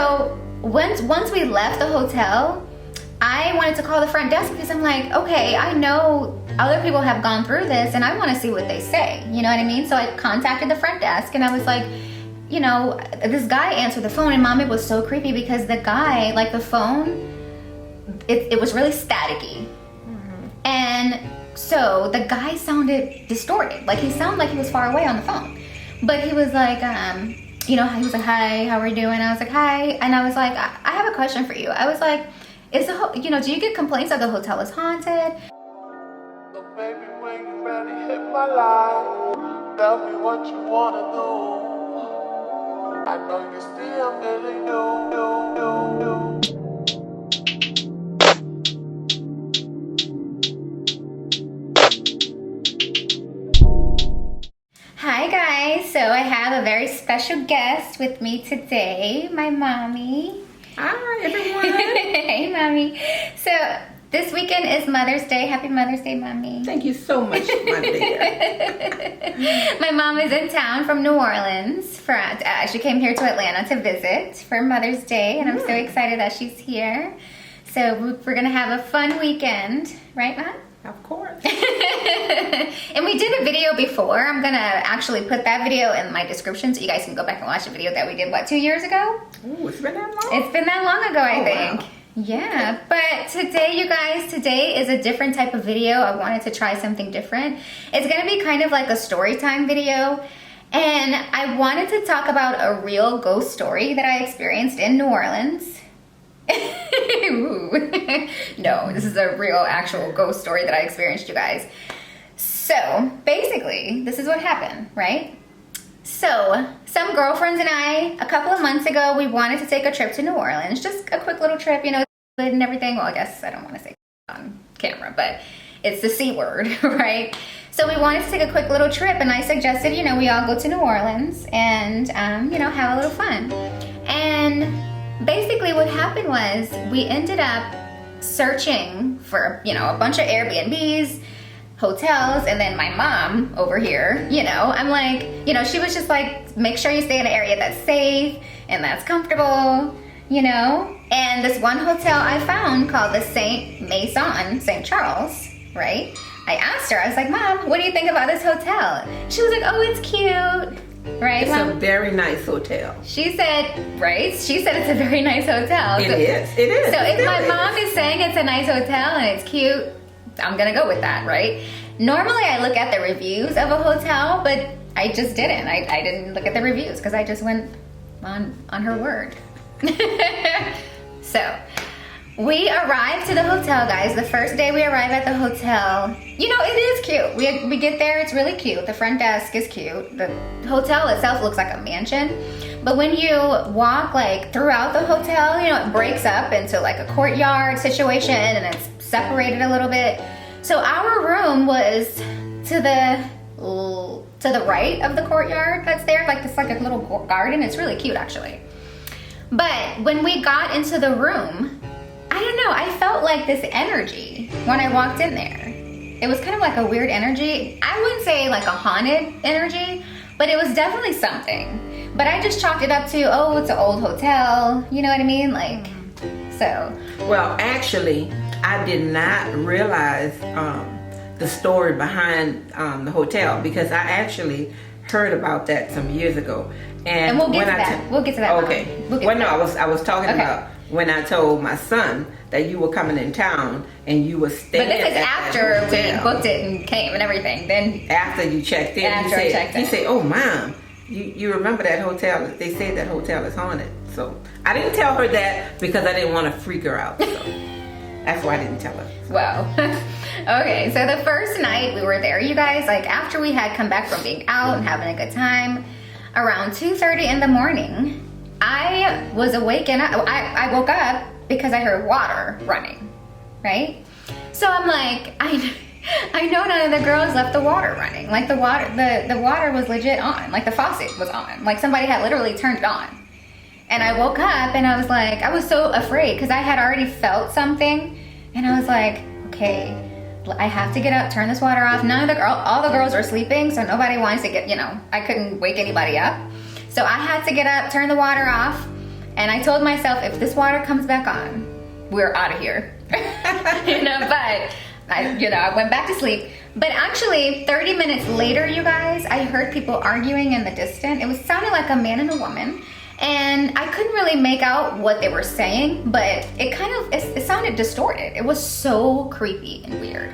So once we left the hotel, I wanted to call the front desk because I'm like, okay, I know other people have gone through this and I want to see what they say. You know what I mean? So I contacted the front desk and I was like, you know, this guy answered the phone, and Mom, it was so creepy because the guy, like the phone, it was really staticky. And so the guy sounded distorted. Like he sounded like he was far away on the phone. But he was like, you know, he was like, hi, how are you doing? I was like, hi. And I was like, I have a question for you. I was like, you know, do you get complaints that the hotel is haunted? So baby, when you ready, hit my line. Tell me what you wanna do. I know you still feeling new. Hi guys, so I have a very special guest with me today, my mommy. Hi, everyone. Hey, mommy. So this weekend is Mother's Day. Happy Mother's Day, mommy. Thank you so much, my dear. My mom is in town from New Orleans. She came here to Atlanta to visit for Mother's Day, and I'm so excited that she's here. So we're gonna have a fun weekend, right, Mom? Of course. And we did a video before. I'm gonna actually put that video in my description so you guys can go back and watch the video that we did, 2 years ago? Ooh, it's been that long? It's been that long ago, I think. Wow. Yeah, but today, you guys, today is a different type of video. I wanted to try something different. It's gonna be kind of like a story time video. And I wanted to talk about a real ghost story that I experienced in New Orleans. No, this is a real actual ghost story that I experienced, you guys. So basically, this is what happened, right? So some girlfriends and I, a couple of months ago, we wanted to take a trip to New Orleans, just a quick little trip, you know, and everything. Well, I guess I don't want to say on camera, but it's the C word, right? So we wanted to take a quick little trip, and I suggested, you know, we all go to New Orleans and, you know, have a little fun. And basically what happened was we ended up searching for, you know, a bunch of Airbnbs, hotels, and then my mom over here, you know, I'm like, you know, she was just like, make sure you stay in an area that's safe and that's comfortable, you know. And this one hotel I found called the St. Maison, St. Charles, right? I asked her, I was like, Mom, what do you think about this hotel? She was like, oh, it's cute. Right, It's Mom? a very nice hotel. She said, right? She said it's a very nice hotel. It is. It is. So if It my is. mom is saying it's a nice hotel and it's cute, I'm gonna go with that, right? Normally I look at the reviews of a hotel, but I just didn't. I didn't look at the reviews because I just went on her word. So we arrived to the hotel, guys. The first day we arrive at the hotel, you know, it is cute. We get there, it's really cute. The front desk is cute. The hotel itself looks like a mansion. But when you walk like throughout the hotel, you know, it breaks up into like a courtyard situation and it's separated a little bit. So our room was to the right of the courtyard that's there. Like it's like a little garden. It's really cute actually. But when we got into the room, I don't know, I felt like this energy when I walked in there. It was kind of like a weird energy. I wouldn't say like a haunted energy, but it was definitely something. But I just chalked it up to, oh, it's an old hotel. You know what I mean? Like, so. Well, actually, I did not realize the story behind the hotel because I actually heard about that some years ago. And we'll get to that. We'll get to that. Okay. We'll get Well, to no, that. I was talking Okay. about when I told my son that you were coming in town and you were staying But this is at that after we hotel. booked it and came and everything. Then After you checked in, After I checked in. he said, "Oh, Mom, you remember that hotel? They said that hotel is haunted." So I didn't tell her that because I didn't want to freak her out. So that's why I didn't tell her. wow. Okay, so the first night we were there, you guys, like after we had come back from being out and having a good time, around 2:30 in the morning, I was awake and I woke up because I heard water running, right? So I'm like, I know none of the girls left the water running. Like the water was legit on, like the faucet was on, like somebody had literally turned it on. And I woke up and I was like, I was so afraid because I had already felt something, and I was like, okay, I have to get up, turn this water off. All the girls were sleeping, so nobody wanted to get, you know, I couldn't wake anybody up. So I had to get up, turn the water off, And I told myself, if this water comes back on, we're out of here. But I went back to sleep. But actually, 30 minutes later, you guys, I heard people arguing in the distance. It sounded like a man and a woman. And I couldn't really make out what they were saying, but it sounded distorted. It was so creepy and weird.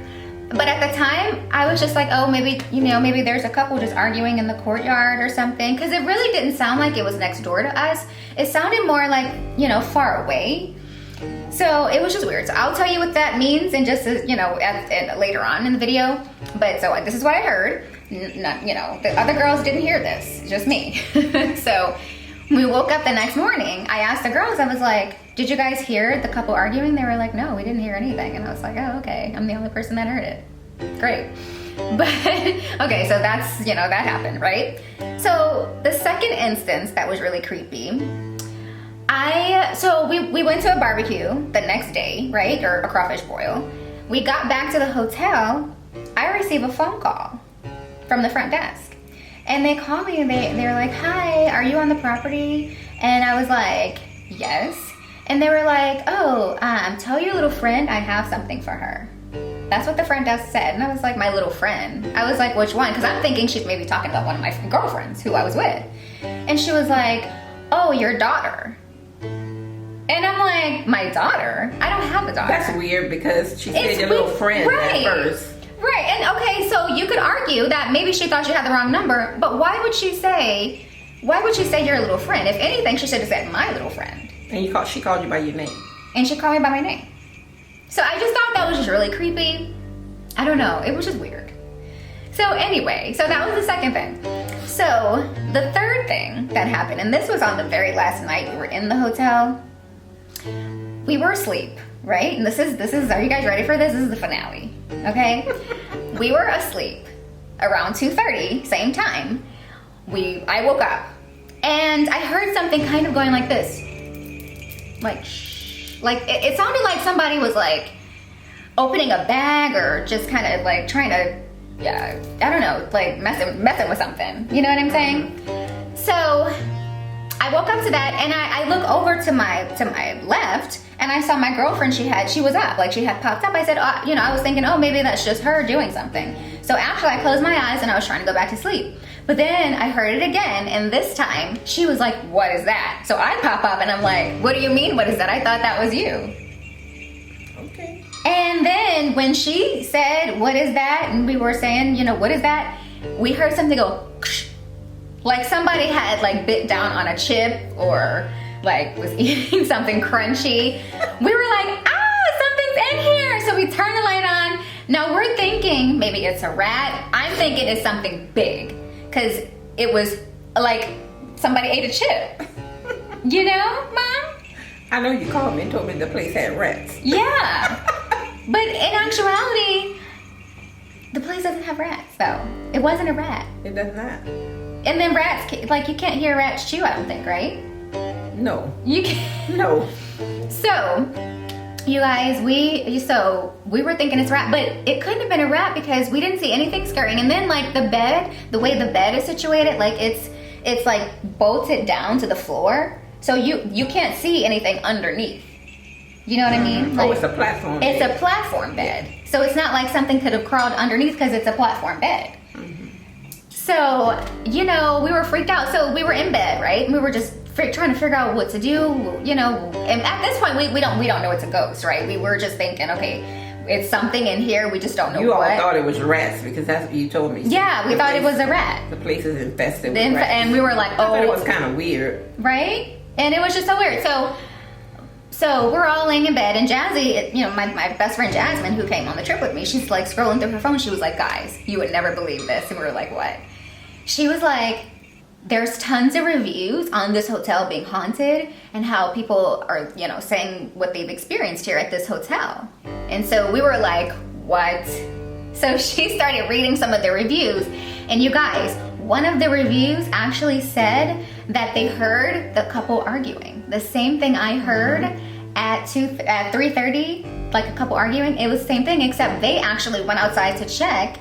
But at the time, I was just like, oh, maybe there's a couple just arguing in the courtyard or something. Because it really didn't sound like it was next door to us. It sounded more like, far away. So it was just weird. So I'll tell you what that means and just, later on in the video. But so this is what I heard. The other girls didn't hear this, just me. So when we woke up the next morning, I asked the girls, I was like, did you guys hear the couple arguing? They were like, no, we didn't hear anything. And I was like, oh, okay. I'm the only person that heard it. Great. But, okay, so that's, that happened, right? So the second instance that was really creepy, we went to a barbecue the next day, right? Or a crawfish boil. We got back to the hotel. I received a phone call from the front desk. And they called me and they were like, hi, are you on the property? And I was like, yes. And they were like, oh, tell your little friend I have something for her. That's what the front desk said. And I was like, my little friend. I was like, which one? Because I'm thinking she's maybe talking about one of my girlfriends who I was with. And she was like, oh, your daughter. And I'm like, my daughter? I don't have a daughter. That's weird because she said your little friend at first. Right, and okay, so you could argue that maybe she thought she had the wrong number, but why would she say you're a little friend? If anything, she should have said my little friend. And she called you by your name. And she called me by my name. So I just thought that was just really creepy. I don't know, it was just weird. So anyway, so that was the second thing. So the third thing that happened, and this was on the very last night we were in the hotel. We were asleep, right? And this is, are you guys ready for this? This is the finale, okay? We were asleep around 2:30, same time. I woke up and I heard something kind of going like this. Like, shh. Like, it sounded like somebody was like opening a bag or just kind of like trying to, I don't know, like messing with something. You know what I'm saying? So I woke up to that and I look over to my left and I saw my girlfriend, she was up, like she had popped up. I said, I was thinking, oh, maybe that's just her doing something. So actually I closed my eyes and I was trying to go back to sleep. But then I heard it again, and this time she was like, what is that? So I pop up and I'm like, what do you mean, what is that? I thought that was you. Okay. And then when she said, what is that? And we were saying, what is that? We heard something go, like somebody had like bit down on a chip or like was eating something crunchy. We were like, something's in here. So we turned the light on. Now we're thinking maybe it's a rat. I'm thinking it's something big because it was like somebody ate a chip. Mom? I know you called me and told me the place had rats. Yeah. But in actuality, the place doesn't have rats though. It wasn't a rat. It does not. And then rats, like you can't hear rats chew, I don't think, right? No. You can. No. So, you guys, we were thinking it's a rat, but it couldn't have been a rat because we didn't see anything scurrying. And then like the way the bed is situated, like it's like bolted down to the floor. So you can't see anything underneath. You know what I mean? Like, it's a platform bed. It's bed. a platform bed. So it's not like something could have crawled underneath because it's a platform bed. So, we were freaked out. So we were in bed, right? And we were just trying to figure out what to do, And at this point, we don't know it's a ghost, right? We were just thinking, okay, it's something in here. We just don't know what. You all thought it was rats because that's what you told me. Yeah, we thought it was a rat. The place is infested with rats. And we were like, I thought it was kind of weird. Right? And it was just so weird. So we're all laying in bed, and Jazzy, my best friend Jasmine, who came on the trip with me, she's like scrolling through her phone. She was like, guys, you would never believe this. And we were like, what? She was like, there's tons of reviews on this hotel being haunted and how people are, saying what they've experienced here at this hotel. And so we were like, what? So she started reading some of the reviews. And you guys, one of the reviews actually said that they heard the couple arguing. The same thing I heard at 3:30, like a couple arguing. It was the same thing, except they actually went outside to check.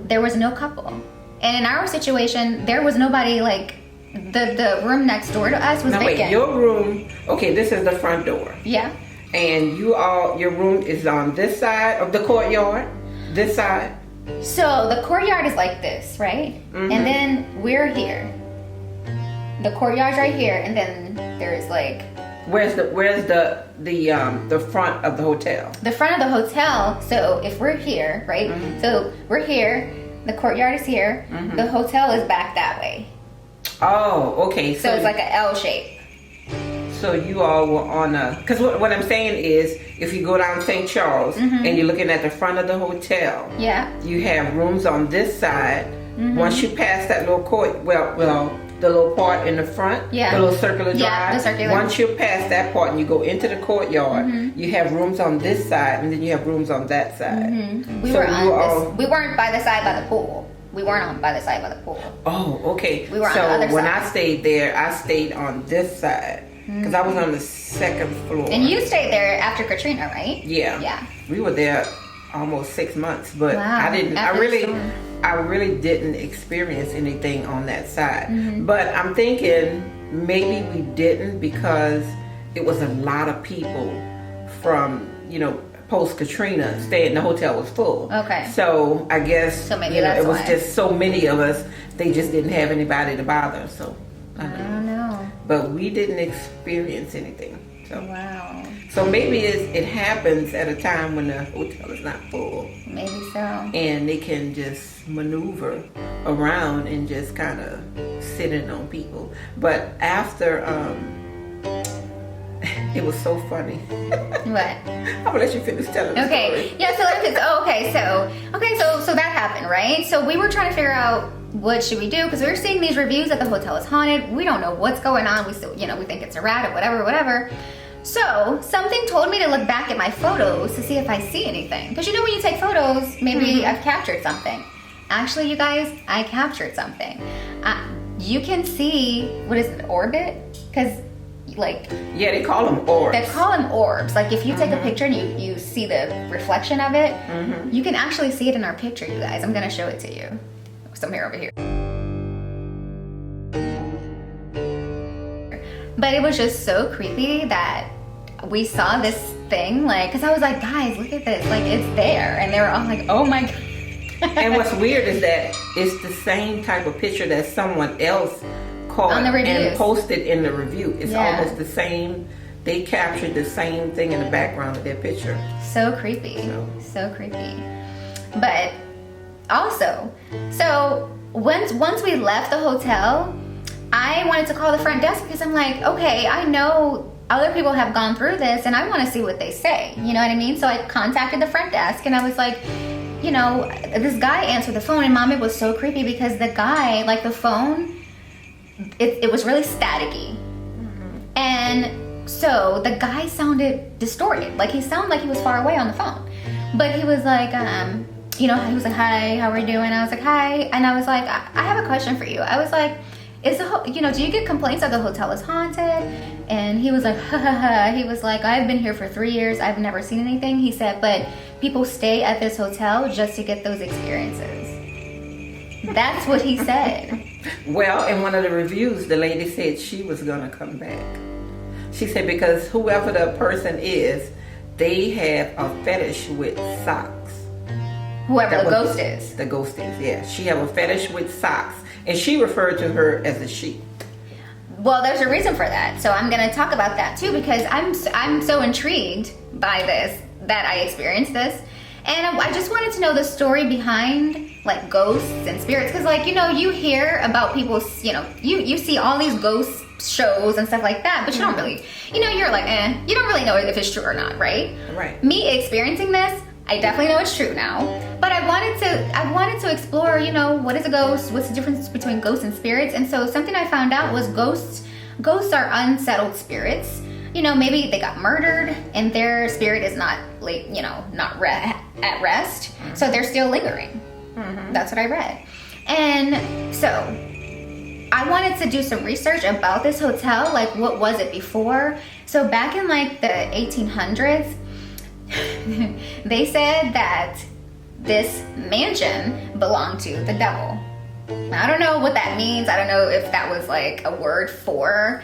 There was no couple. And in our situation, there was nobody like the room next door to us was Now vacant. wait, your room, okay, this is the front door. Yeah. And your room is on this side of the courtyard? This side? So the courtyard is like this, right? Mhm. And then we're here. The courtyard's right here, and then there's like Where's the front of the hotel? the front of the hotel. So if we're here, right? Mm-hmm. So we're here. The courtyard is here. The hotel is back that way. Oh, okay. So it's like an L shape. So you all were on because what I'm saying is, if you go down St. Charles and you're looking at the front of the hotel, Yeah. you have rooms on this side. Once you pass that little court, the little part in the front, Yeah. the little circular drive. Yeah, the circular. Once you pass that part and you go into the courtyard, you have rooms on this side, and then you have rooms on that side. We So were you on all- this. We weren't by the side by the pool. We weren't on by the side by the pool. Oh, okay. We were on so the other when side. I stayed there, I stayed on this side because I was on the second floor. And you stayed there after Katrina, right? Yeah. Yeah. We were there almost 6 months, but Wow. I didn't. After the storm. I really didn't experience anything on that side. Mm-hmm. But I'm thinking maybe we didn't because it was a lot of people from post Katrina staying. The hotel was full. Okay. So I guess So maybe that's it was why. just so many of us. They just didn't have anybody to bother. So I I don't know. don't know. But we didn't experience anything. So. Wow. So maybe it happens at a time when the hotel is not full Maybe so. and they can just maneuver around and just kind of sit in on people. But after, it was so funny. What? I'm gonna let you finish telling the Okay. story. Yeah. So so that happened, right? So we were trying to figure out what should we do because we were seeing these reviews that the hotel is haunted. We don't know what's going on. We still, we think it's a rat or whatever. So something told me to look back at my photos to see if I see anything. Because when you take photos, maybe I've captured something. Actually, you guys, I captured something. You can see, what is it, orbit? Because Yeah, they call them orbs. they call them orbs. Like if you take a picture and you see the reflection of it, you can actually see it in our picture, you guys. I'm gonna show it to you. Somewhere over here. But it was just so creepy that we saw this thing, because I was like, guys, look at this, it's there. And they were all like, oh my God. And what's weird is that it's the same type of picture that someone else caught On the reviews. and posted in the review. It's Yeah. almost the same. They captured the same thing in the background of their picture. So creepy. So. So creepy. But also, so once we left the hotel, I wanted to call the front desk because I'm like, okay, I know other people have gone through this and I want to see what they say. You know what I mean? So I contacted the front desk and I was like, this guy answered the phone and Mom, it was so creepy because the guy, the phone, it was really staticky. And so the guy sounded distorted. He sounded like he was far away on the phone. But he was like, he was like, hi, how are you doing? I was like, hi. And I was like, I have a question for you. I was like, do you get complaints that the hotel is haunted? And he was like, ha ha ha. He was like, I've been here for 3 years. I've never seen anything. He said, but people stay at this hotel just to get those experiences. That's what he said. Well, in one of the reviews, the lady said she was gonna come back. She said because whoever the person is, they have a fetish with socks. Whoever That the was- ghost is. The ghost is, yeah. She have a fetish with socks, and she referred to her as a she. Well, there's a reason for that. So I'm going to talk about that too because I'm so intrigued by this that I experienced this. And I just wanted to know the story behind ghosts and spirits because you hear about people, you see all these ghost shows and stuff like that, but you don't really, you're like, you don't really know if it's true or not, right? Right. Me experiencing this, I definitely know it's true now. But I wanted to explore, what is a ghost? What's the difference between ghosts and spirits? And so something I found out was ghosts are unsettled spirits. Maybe they got murdered and their spirit is not at rest. So they're still lingering. That's what I read. And so I wanted to do some research about this hotel. What was it before? So back in the 1800s, they said that this mansion belonged to the devil. I don't know what that means. I don't know if that was like a word for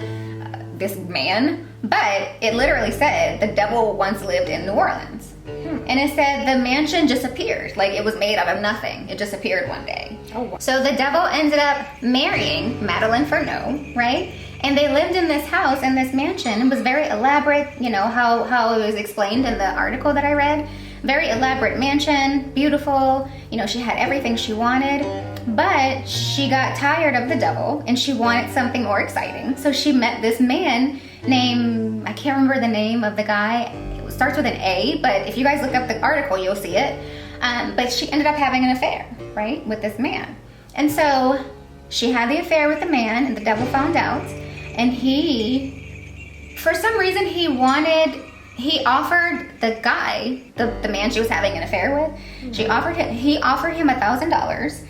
this man, but it literally said the devil once lived in New Orleans. And it said the mansion just appeared, like it was made out of nothing. It just appeared one day. Oh, wow. So the devil ended up marrying Madeline Furneaux, right? And they lived in this house, in this mansion. It was very elaborate, you know, how it was explained in the article that I read. Very elaborate mansion, beautiful. You know, she had everything she wanted. But she got tired of the devil and she wanted something more exciting. So she met this man named, I can't remember the name of the guy. It starts with an A, but if you guys look up the article, you'll see it. But she ended up having an affair, right, with this man. And so she had the affair with the man and the devil found out. And he, for some reason, he offered the guy, the man she was having an affair with, he offered him $1,000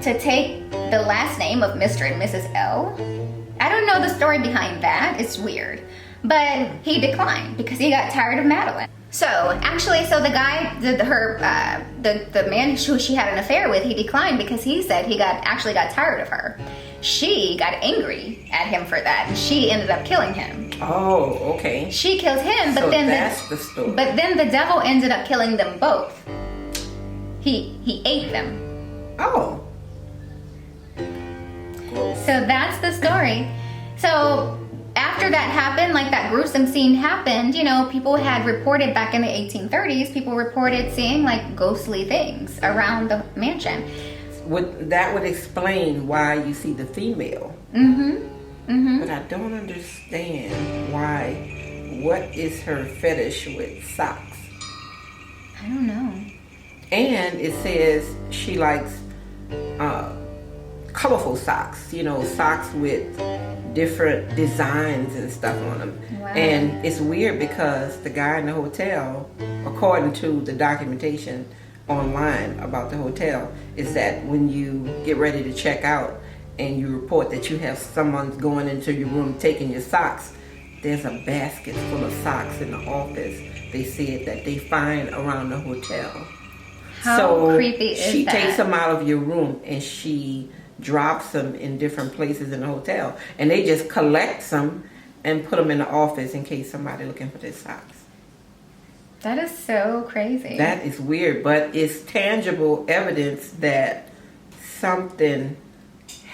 to take the last name of Mr. and Mrs. L. I don't know the story behind that. It's weird. But he declined because he got tired of Madeline. So actually, the guy, the man who she had an affair with, he declined because he said he actually got tired of her. She got angry at him for that, and she ended up killing him. Oh, okay. She killed him, but So then that's the story. But then the devil ended up killing them both. He ate them. Oh. So that's the story. So after that happened, like that gruesome scene happened, you know, people had reported back in the 1830s, people reported seeing like ghostly things around the mansion. That would explain why you see the female. But I don't understand why. What is her fetish with socks? I don't know. And it says she likes colorful socks, you know, socks with different designs and stuff on them. Wow. And it's weird because the guy in the hotel, according to the documentation online about the hotel, is that when you get ready to check out and you report that you have someone going into your room taking your socks, there's a basket full of socks in the office. They said that they find around the hotel. How creepy is she that? takes them out of your room and she drops them in different places in the hotel, and they just collect them and put them in the office in case somebody looking for their socks. That is so crazy. That is weird, but it's tangible evidence that something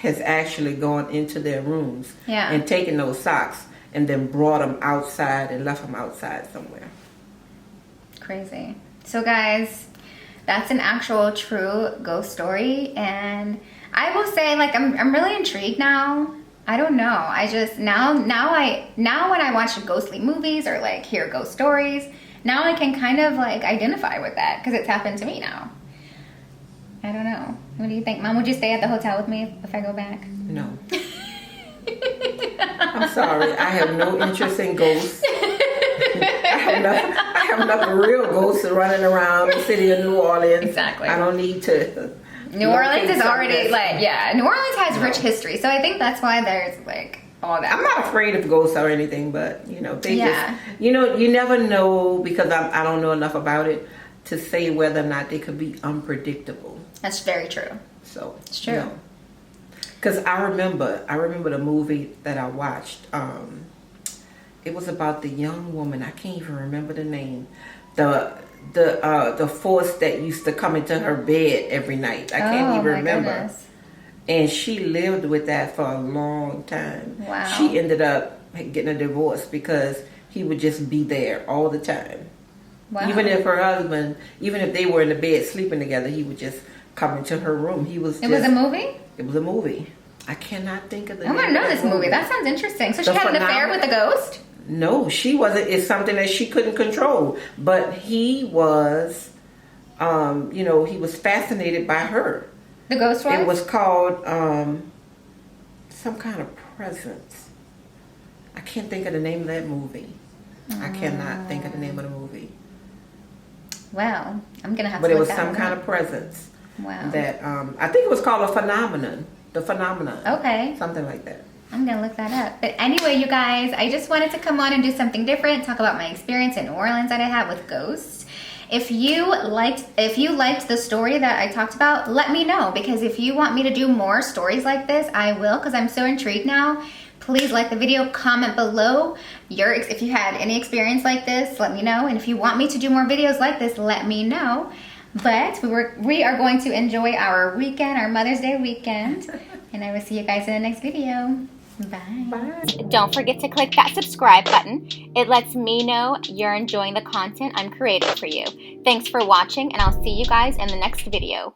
has actually gone into their rooms and taken those socks and then brought them outside and left them outside somewhere. Crazy. So guys, that's an actual true ghost story, and I will say, like, I'm really intrigued now. I don't know. I just now when I watch ghostly movies or like hear ghost stories, now I can kind of like identify with that because it's happened to me now. I don't know. What do you think, Mom? Would you stay at the hotel with me if I go back? No. I'm sorry. I have no interest in ghosts. I have enough real ghosts running around the city of New Orleans. Exactly. I don't need to. New Orleans is already like, New Orleans has rich history, so I think that's why there's like all that. I'm not afraid of ghosts or anything, but you know, they Yeah. just, you know, you never know because I don't know enough about it to say whether or not they could be unpredictable. That's very true. So It's true. Because I remember the movie that I watched. It was about the young woman. I can't even remember the name. The force that used to come into her bed every night. I can't even remember. Goodness. And she lived with that for a long time. Wow. She ended up getting a divorce because he would just be there all the time. Wow. Even if her husband, even if they were in the bed sleeping together, he would just come into her room. It was a movie? It was a movie. I cannot think of the name. I want to know of this movie. That sounds interesting. So she The had an affair Phenomenal- with a ghost? No, she wasn't. It's something that she couldn't control. But he was, he was fascinated by her. The ghost was? It was called some kind of presence. I can't think of the name of that movie. I cannot think of the name of the movie. Well, I'm going to have But to it look was that some one kind up. of presence. Wow. That I think it was called a phenomenon. The phenomenon. Okay. Something like that. I'm going to look that up. But anyway, you guys, I just wanted to come on and do something different, talk about my experience in New Orleans that I had with ghosts. If you liked the story that I talked about, let me know, because if you want me to do more stories like this, I will, because I'm so intrigued now. Please like the video, comment below if you had any experience like this, let me know. And if you want me to do more videos like this, let me know. But we are going to enjoy our weekend, our Mother's Day weekend. And I will see you guys in the next video. Bye. Bye. Don't forget to click that subscribe button. It lets me know you're enjoying the content I'm creating for you. Thanks for watching, and I'll see you guys in the next video.